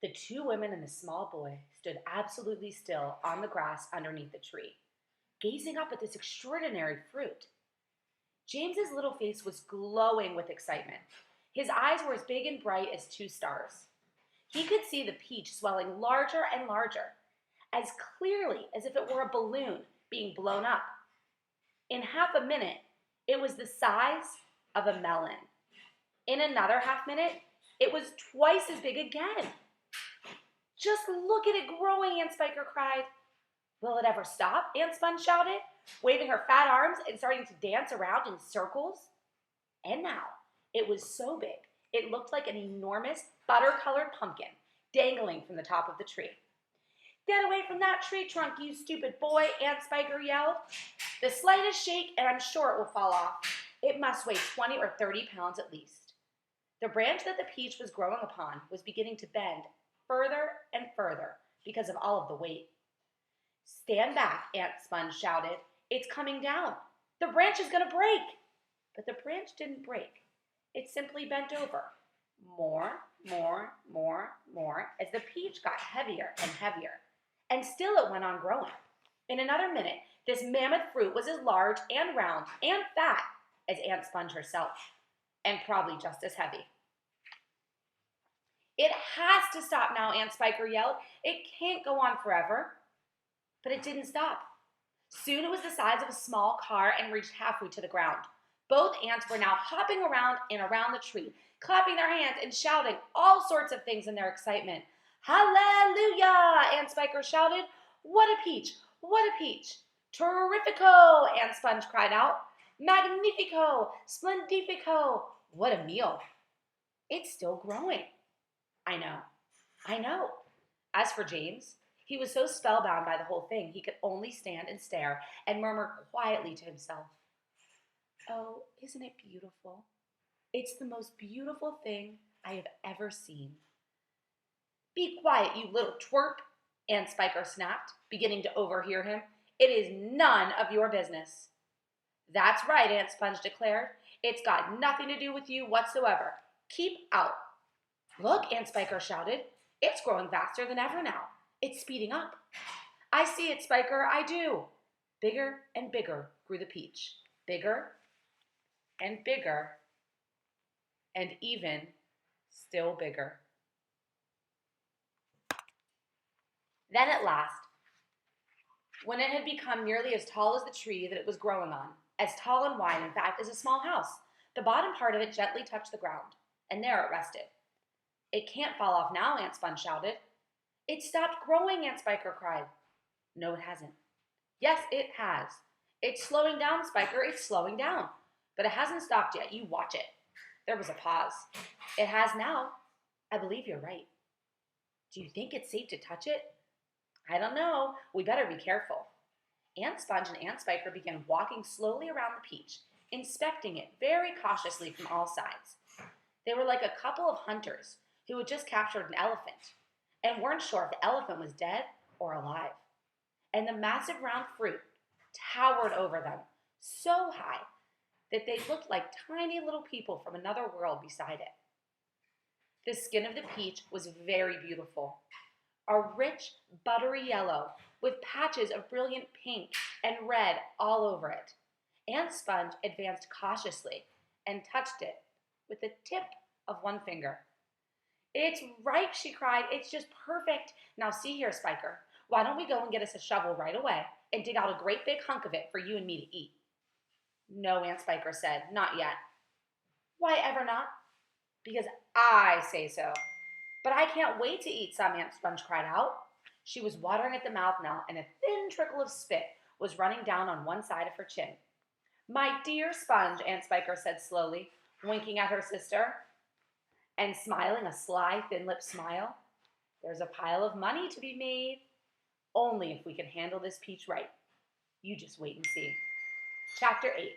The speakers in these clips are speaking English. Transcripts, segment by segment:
The two women and the small boy stood absolutely still on the grass underneath the tree, gazing up at this extraordinary fruit. James's little face was glowing with excitement. His eyes were as big and bright as two stars. He could see the peach swelling larger and larger, as clearly as if it were a balloon being blown up. In half a minute, it was the size of a melon. In another half minute, it was twice as big again. Just look at it growing, Aunt Spiker cried. Will it ever stop? Aunt Sponge shouted, waving her fat arms and starting to dance around in circles. And now, it was so big, it looked like an enormous butter-colored pumpkin dangling from the top of the tree. Get away from that tree trunk, you stupid boy, Aunt Spiker yelled. The slightest shake and I'm sure it will fall off. It must weigh 20 or 30 pounds at least. The branch that the peach was growing upon was beginning to bend further and further because of all of the weight. Stand back, Aunt Sponge shouted. It's coming down. The branch is going to break. But the branch didn't break. It simply bent over. More, as the peach got heavier and heavier. And still it went on growing. In another minute, this mammoth fruit was as large and round and fat as Aunt Sponge herself, and probably just as heavy. It has to stop now, Aunt Spiker yelled. It can't go on forever. But it didn't stop. Soon it was the size of a small car and reached halfway to the ground. Both ants were now hopping around and around the tree, clapping their hands and shouting all sorts of things in their excitement. Hallelujah! Aunt Spiker shouted. What a peach! What a peach! Terrifico! Aunt Sponge cried out. Magnifico! Splendifico! What a meal! It's still growing. I know. As for James, he was so spellbound by the whole thing he could only stand and stare and murmur quietly to himself, Oh, isn't it beautiful? It's the most beautiful thing I have ever seen. Be quiet, you little twerp, Aunt Spiker snapped, beginning to overhear him. It is none of your business. That's right, Aunt Sponge declared. It's got nothing to do with you whatsoever. Keep out. Look, Aunt Spiker shouted. It's growing faster than ever now. It's speeding up. I see it, Spiker, I do. Bigger and bigger grew the peach. Bigger and bigger and even still bigger. Then at last, when it had become nearly as tall as the tree that it was growing on, as tall and wide, in fact, as a small house, the bottom part of it gently touched the ground, and there it rested. It can't fall off now, Aunt Sponge shouted. It stopped growing, Aunt Spiker cried. No, it hasn't. Yes, it has. It's slowing down, Spiker, it's slowing down. But it hasn't stopped yet. You watch it. There was a pause. It has now. I believe you're right. Do you think it's safe to touch it? I don't know. We better be careful. Aunt Sponge and Aunt Spiker began walking slowly around the peach, inspecting it very cautiously from all sides. They were like a couple of hunters who had just captured an elephant and weren't sure if the elephant was dead or alive. And the massive round fruit towered over them so high that they looked like tiny little people from another world beside it. The skin of the peach was very beautiful, a rich, buttery yellow with patches of brilliant pink and red all over it. Aunt Sponge advanced cautiously and touched it with the tip of one finger. It's ripe, she cried. It's just perfect. Now see here, Spiker. Why don't we go and get us a shovel right away and dig out a great big hunk of it for you and me to eat? No, Aunt Spiker said, not yet. Why ever not? Because I say so. But I can't wait to eat some, Aunt Sponge cried out. She was watering at the mouth now, and a thin trickle of spit was running down on one side of her chin. My dear Sponge, Aunt Spiker said slowly, winking at her sister and smiling a sly, thin-lipped smile. There's a pile of money to be made. Only if we can handle this peach right. You just wait and see. Chapter 8.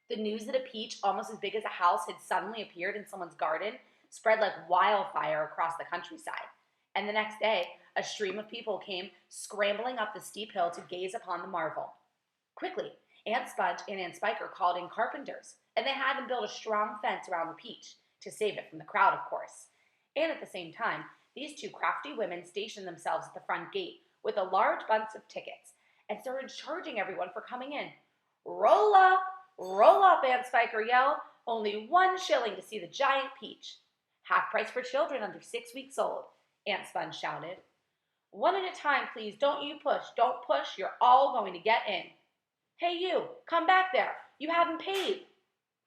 The news that a peach almost as big as a house had suddenly appeared in someone's garden spread like wildfire across the countryside. And the next day, a stream of people came scrambling up the steep hill to gaze upon the marvel. Quickly, Aunt Sponge and Aunt Spiker called in carpenters, and they had them build a strong fence around the peach, to save it from the crowd, of course. And at the same time, These two crafty women stationed themselves at the front gate with a large bunch of tickets and started charging everyone for coming in. Roll up, Aunt Spiker yelled. Only 1 shilling to see the giant peach. Half price for children under 6 weeks old, Aunt Sponge shouted. One at a time, please. Don't you push. Don't push. You're all going to get in. Hey, you, come back there. You haven't paid.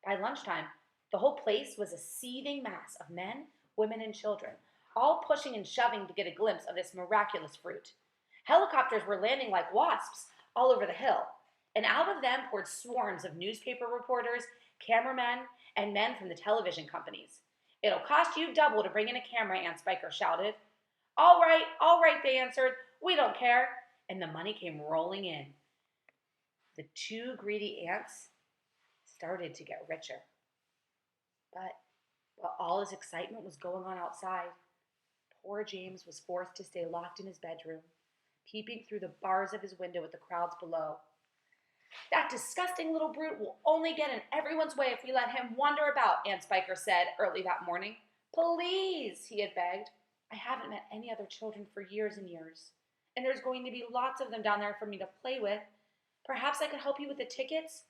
By lunchtime, the whole place was a seething mass of men, women, and children, all pushing and shoving to get a glimpse of this miraculous fruit. Helicopters were landing like wasps all over the hill, and out of them poured swarms of newspaper reporters, cameramen, and men from the television companies. It'll cost you double to bring in a camera, Aunt Spiker shouted. All right, they answered. We don't care. And the money came rolling in. The two greedy ants started to get richer. But while all his excitement was going on outside, poor James was forced to stay locked in his bedroom, peeping through the bars of his window at the crowds below. That disgusting little brute will only get in everyone's way if we let him wander about, Aunt Spiker said early that morning. Please, he had begged. I haven't met any other children for years and years, and there's going to be lots of them down there for me to play with. Perhaps I could help you with the tickets?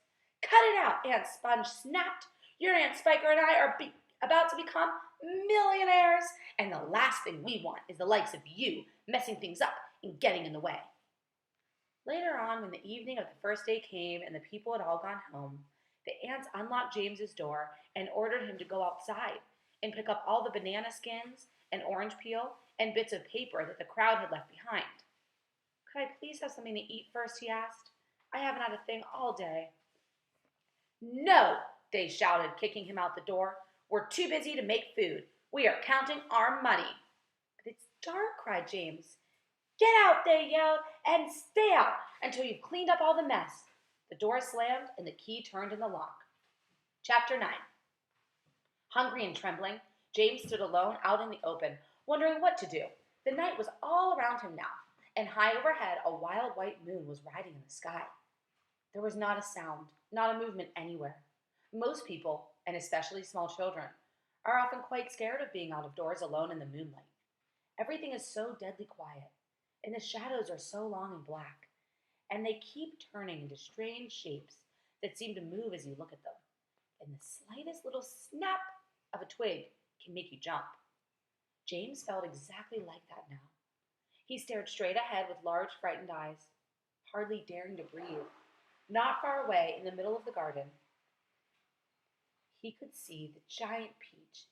Cut it out, Aunt Sponge snapped. Your Aunt Spiker and I are about to become millionaires, and the last thing we want is the likes of you messing things up and getting in the way. Later on, when the evening of the first day came and the people had all gone home, the ants unlocked James's door and ordered him to go outside and pick up all the banana skins and orange peel and bits of paper that the crowd had left behind. Could I please have something to eat first, he asked. I haven't had a thing all day. No, they shouted, kicking him out the door. We're too busy to make food. We are counting our money. But it's dark, cried James. Get out, they yelled, and stay out until you've cleaned up all the mess. The door slammed and the key turned in the lock. Chapter 9. Hungry and trembling, James stood alone out in the open, wondering what to do. The night was all around him now, and high overhead a wild white moon was riding in the sky. There was not a sound, not a movement anywhere. Most people, and especially small children, are often quite scared of being out of doors alone in the moonlight. Everything is so deadly quiet, and the shadows are so long and black, and they keep turning into strange shapes that seem to move as you look at them, and the slightest little snap of a twig can make you jump. James felt exactly like that now. He stared straight ahead with large, frightened eyes, hardly daring to breathe. Not far away, in the middle of the garden, he could see the giant peach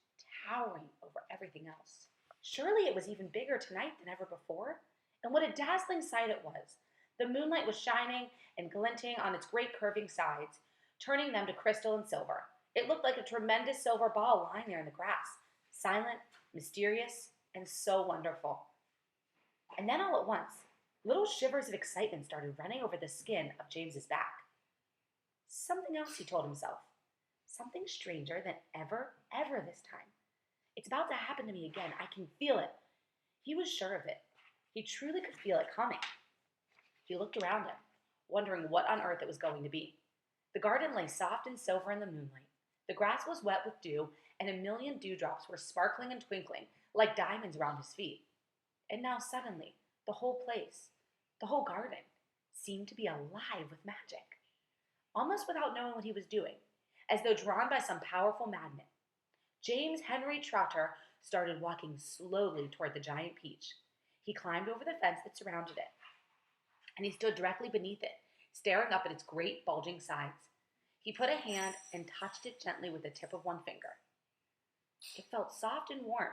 towering over everything else. Surely it was even bigger tonight than ever before. And what a dazzling sight it was. The moonlight was shining and glinting on its great curving sides, turning them to crystal and silver. It looked like a tremendous silver ball lying there in the grass, silent, mysterious, and so wonderful. And then all at once, little shivers of excitement started running over the skin of James's back. Something else, he told himself. Something stranger than ever this time. It's about to happen to me again. I can feel it. He was sure of it. He truly could feel it coming. He looked around him, wondering what on earth it was going to be. The garden lay soft and silver in the moonlight. The grass was wet with dew, and a million dewdrops were sparkling and twinkling like diamonds around his feet. And now suddenly, the whole place, the whole garden, seemed to be alive with magic. Almost without knowing what he was doing, as though drawn by some powerful magnet, James Henry Trotter started walking slowly toward the giant peach. He climbed over the fence that surrounded it, and he stood directly beneath it, staring up at its great bulging sides. He put a hand and touched it gently with the tip of one finger. It felt soft and warm,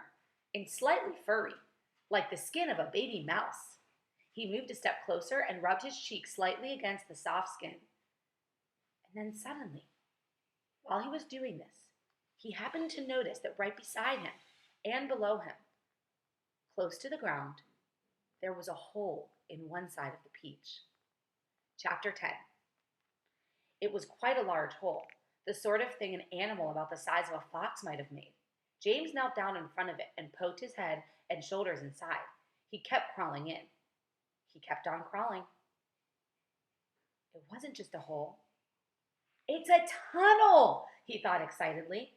and slightly furry, like the skin of a baby mouse. He moved a step closer and rubbed his cheek slightly against the soft skin. And then suddenly, while he was doing this, he happened to notice that right beside him and below him, close to the ground, there was a hole in one side of the peach. Chapter 10. It was quite a large hole, the sort of thing an animal about the size of a fox might have made. James knelt down in front of it and poked his head and shoulders inside. He kept crawling in. He kept on crawling. It wasn't just a hole. It's a tunnel, he thought excitedly.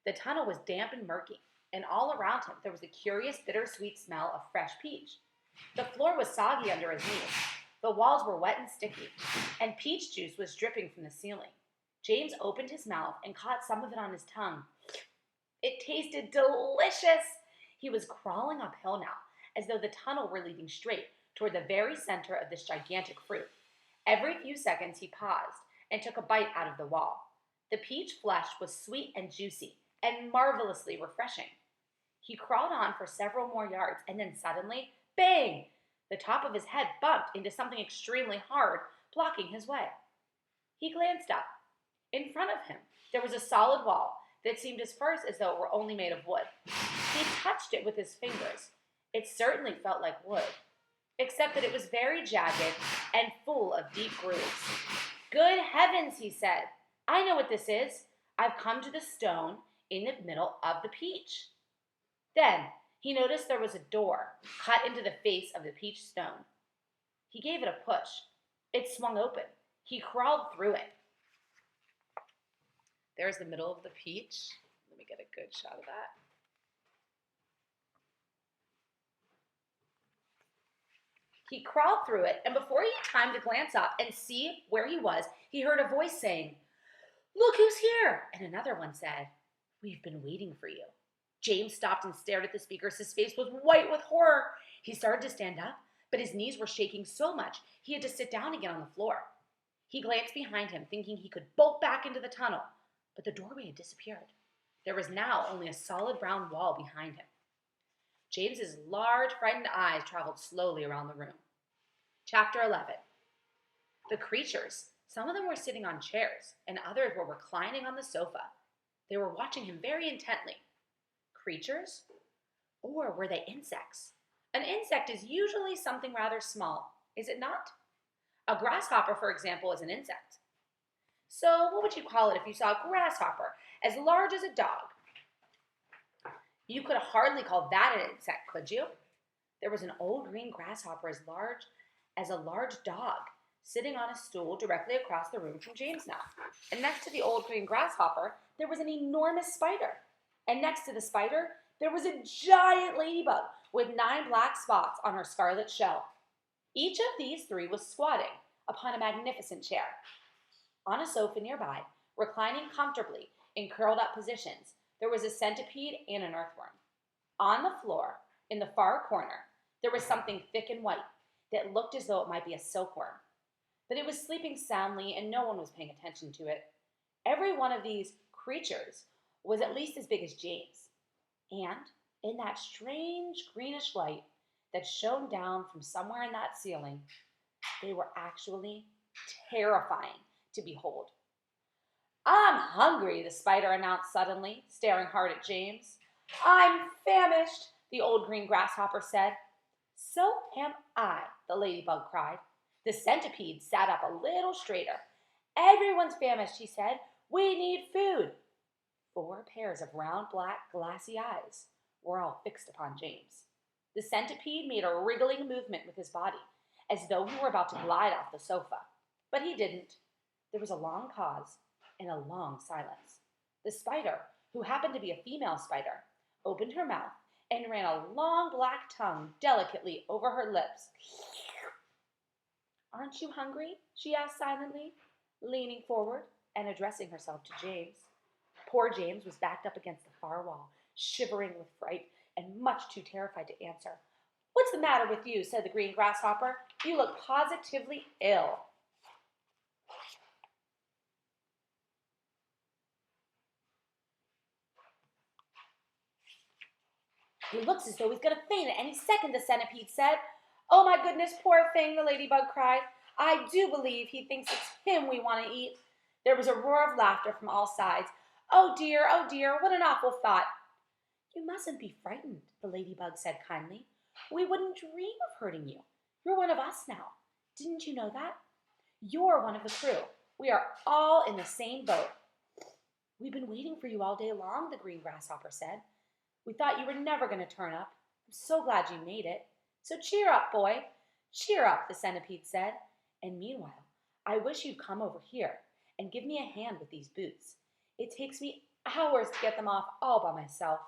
The tunnel was damp and murky. and all around him there was a curious bittersweet smell of fresh peach. The floor was soggy under his knees. The walls were wet and sticky, and peach juice was dripping from the ceiling. James opened his mouth and caught some of it on his tongue. It tasted delicious. He was crawling uphill now, as though the tunnel were leading straight toward the very center of this gigantic fruit. Every few seconds he paused and took a bite out of the wall. The peach flesh was sweet and juicy and marvelously refreshing. He crawled on for several more yards, and then suddenly, bang! The top of his head bumped into something extremely hard, blocking his way. He glanced up. In front of him, there was a solid wall that seemed at first as though it were only made of wood. He touched it with his fingers. It certainly felt like wood, except that it was very jagged and full of deep grooves. "Good heavens," he said. "I know what this is. I've come to the stone in the middle of the peach." Then he noticed there was a door cut into the face of the peach stone. He gave it a push. It swung open. He crawled through it. There's the middle of the peach. Let me get a good shot of that. He crawled through it, and before he had time to glance up and see where he was, he heard a voice saying, "Look who's here!" And another one said, "We've been waiting for you." James stopped and stared at the speakers. His face was white with horror. He started to stand up, but his knees were shaking so much he had to sit down again on the floor. He glanced behind him, thinking he could bolt back into the tunnel, but the doorway had disappeared. There was now only a solid brown wall behind him. James's large, frightened eyes traveled slowly around the room. Chapter 11. The creatures, some of them were sitting on chairs, and others were reclining on the sofa. They were watching him very intently. Creatures? Or were they insects? An insect is usually something rather small, is it not? A grasshopper, for example, is an insect. So what would you call it if you saw a grasshopper as large as a dog? You could hardly call that an insect, could you? There was an old green grasshopper as large as a large dog, sitting on a stool directly across the room from James now. And next to the old green grasshopper, there was an enormous spider. And next to the spider, there was a giant ladybug with 9 black spots on her scarlet shell. Each of these 3 was squatting upon a magnificent chair. On a sofa nearby, reclining comfortably in curled-up positions, there was a centipede and an earthworm. On the floor, in the far corner, there was something thick and white that looked as though it might be a silkworm. But it was sleeping soundly, and no one was paying attention to it. Every one of these creatures was at least as big as James. And in that strange greenish light that shone down from somewhere in that ceiling, they were actually terrifying to behold. "I'm hungry," the spider announced suddenly, staring hard at James. "I'm famished," the old green grasshopper said. "So am I," the ladybug cried. The centipede sat up a little straighter. "Everyone's famished," he said. "We need food." 4 pairs of round, black, glassy eyes were all fixed upon James. The centipede made a wriggling movement with his body, as though he were about to glide off the sofa. But he didn't. There was a long pause and a long silence. The spider, who happened to be a female spider, opened her mouth and ran a long black tongue delicately over her lips. "Aren't you hungry?" she asked silently, leaning forward and addressing herself to James. Poor James was backed up against the far wall, shivering with fright and much too terrified to answer. "What's the matter with you?" said the green grasshopper. "You look positively ill." "He looks as though he's going to faint at any second," the centipede said. "Oh my goodness, poor thing," the ladybug cried. "I do believe he thinks it's him we want to eat." There was a roar of laughter from all sides. Oh dear, what an awful thought." "You mustn't be frightened," the ladybug said kindly. "We wouldn't dream of hurting you. You're one of us now. Didn't you know that? You're one of the crew. We are all in the same boat." "We've been waiting for you all day long," the green grasshopper said. "We thought you were never going to turn up. I'm so glad you made it. So cheer up, boy. Cheer up," the centipede said. "And meanwhile, I wish you'd come over here and give me a hand with these boots. It takes me hours to get them off all by myself."